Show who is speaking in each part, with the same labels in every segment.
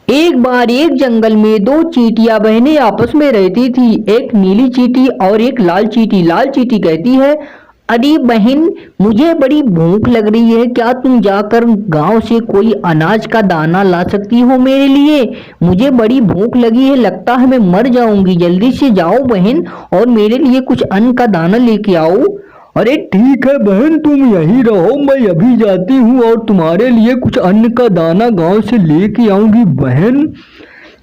Speaker 1: एक बार एक जंगल में दो चींटियां बहनें आपस में रहती थी। एक नीली चींटी और एक लाल चींटी। लाल चींटी कहती है, अरे बहन, मुझे बड़ी भूख लग रही है, क्या तुम जाकर गांव से कोई अनाज का दाना ला सकती हो मेरे लिए? मुझे बड़ी भूख लगी है, लगता है मैं मर जाऊंगी। जल्दी से जाओ बहन और मेरे लिए कुछ अन्न का दाना लेके आओ।
Speaker 2: अरे ठीक है बहन, तुम यहीं रहो, मैं अभी जाती हूँ और तुम्हारे लिए कुछ अन्न का दाना गांव से लेके आऊंगी बहन।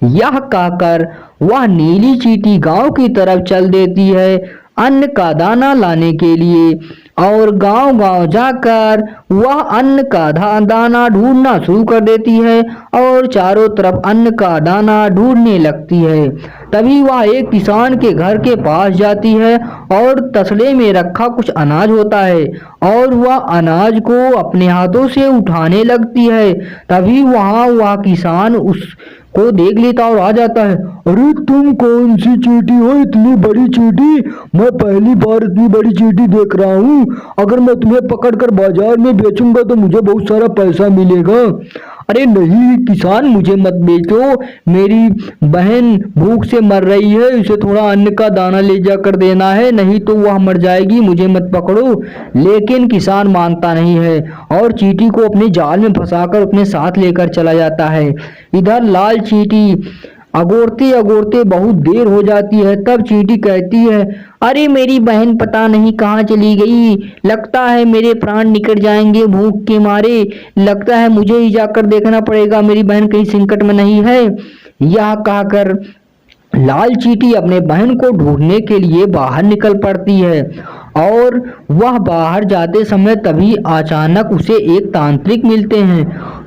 Speaker 1: यह कहकर वह नीली चींटी गांव की तरफ चल देती है अन्न का दाना लाने के लिए। और गांव गांव जाकर वह अन्न का दाना ढूंढना शुरू कर देती है और चारों तरफ अन्न का दाना ढूंढने लगती है। तभी वह एक किसान के घर के पास जाती है और तसले में रखा कुछ अनाज होता है और वह अनाज को अपने हाथों से उठाने लगती है। तभी वहाँ वह किसान उस को देख लेता और आ जाता है।
Speaker 2: अरे तुम कौन सी चींटी हो, इतनी बड़ी चींटी? मैं पहली बार इतनी बड़ी चींटी देख रहा हूँ। अगर मैं तुम्हें पकड़कर बाजार में बेचूंगा तो मुझे बहुत सारा पैसा मिलेगा।
Speaker 1: अरे नहीं किसान, मुझे मत बेचो, मेरी बहन भूख से मर रही है, उसे थोड़ा अन्न का दाना ले जाकर देना है, नहीं तो वह मर जाएगी, मुझे मत पकड़ो। लेकिन किसान मानता नहीं है और चींटी को अपने जाल में फंसाकर अपने साथ लेकर चला जाता है। इधर लाल चींटी अगोरते अगोरते बहुत देर हो जाती है। तब चींटी कहती है, अरे मेरी बहन पता नहीं कहाँ चली गई, लगता है मेरे प्राण निकल जाएंगे भूख के मारे, लगता है मुझे ही जाकर देखना पड़ेगा मेरी बहन कहीं संकट में नहीं है। यह कहकर लाल चींटी अपने बहन को ढूंढने के लिए बाहर निकल पड़ती है। और वह बाहर जाते समय तभी अचानक उसे एक तांत्रिक मिलते हैं।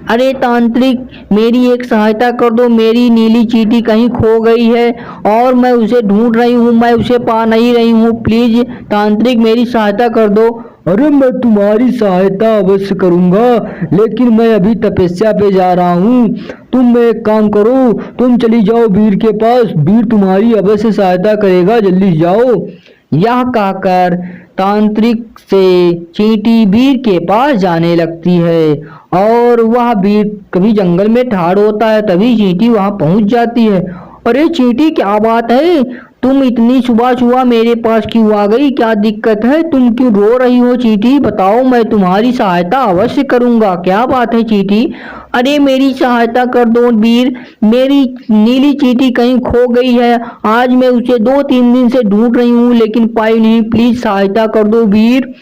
Speaker 1: अरे तांत्रिक, मेरी एक सहायता कर दो, मेरी नीली चींटी कहीं खो गई है और मैं उसे ढूंढ रही हूँ, मैं उसे पा नहीं रही हूँ, प्लीज तांत्रिक मेरी सहायता कर दो।
Speaker 2: अरे मैं तुम्हारी सहायता अवश्य करूंगा, लेकिन मैं अभी तपस्या पे जा रहा हूँ। तुम एक काम करो, तुम चली जाओ वीर के पास, वीर तुम्हारी अवश्य सहायता करेगा, जल्दी जाओ।
Speaker 1: यह कहकर तांत्रिक से चींटी वीर के पास जाने लगती है और वह वीर कभी जंगल में ठाड़ होता है। तभी चींटी वहां पहुंच जाती है। अरे चींटी, क्या बात है, तुम इतनी सुबह सुबह मेरे पास क्यों आ गई, क्या दिक्कत है, तुम क्यों रो रही हो? चींटी बताओ, मैं तुम्हारी सहायता अवश्य करूंगा, क्या बात है चींटी? अरे मेरी सहायता कर दो वीर, मेरी नीली चींटी कहीं खो गई है, आज मैं उसे 2-3 दिन से ढूंढ रही हूँ लेकिन पाई नहीं, प्लीज सहायता कर दो वीर।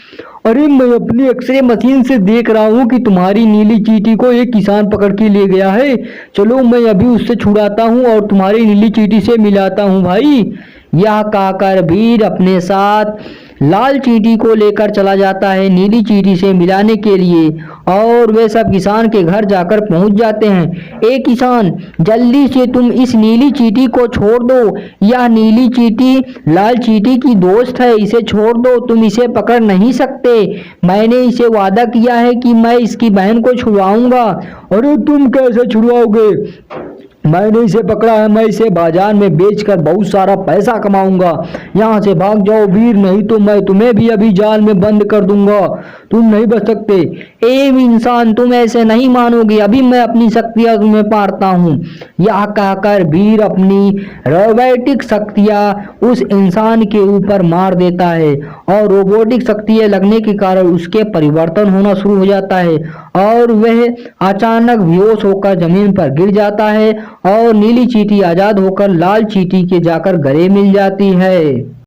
Speaker 2: अरे मैं अपनी एक्सरे मशीन से देख रहा हूँ कि तुम्हारी नीली चींटी को एक किसान पकड़ के ले गया है। चलो मैं अभी उससे छुड़ाता हूँ और तुम्हारी नीली चींटी से मिलाता हूँ भाई।
Speaker 1: यह कहकर वीर अपने साथ लाल चींटी को लेकर चला जाता है नीली चींटी से मिलाने के लिए। और वे सब किसान के घर जाकर पहुंच जाते हैं। ए किसान, जल्दी से तुम इस नीली चींटी को छोड़ दो, यह नीली चींटी लाल चींटी की दोस्त है, इसे छोड़ दो, तुम इसे पकड़ नहीं सकते, मैंने इसे वादा किया है कि मैं इसकी बहन को छुड़वाऊंगा।
Speaker 2: अरे तुम कैसे छुड़वाओगे? मैंने इसे पकड़ा है, मैं इसे बाजार में बेचकर बहुत सारा पैसा कमाऊंगा। यहाँ से भाग जाओ वीर, नहीं तो मैं तुम्हें भी अभी जाल में बंद कर दूंगा, तुम नहीं बच सकते।
Speaker 1: ए इंसान, तुम ऐसे नहीं मानोगे, अभी मैं अपनी शक्तियां तुम्हें पारता हूँ। यह कहकर वीर अपनी रोबोटिक शक्तियां उस इंसान के ऊपर मार देता है और रोबोटिक शक्तियां लगने के कारण उसके परिवर्तन होना शुरू हो जाता है और वह अचानक बेहोश होकर जमीन पर गिर जाता है और नीली चींटी आजाद होकर लाल चींटी के जाकर गले मिल जाती है।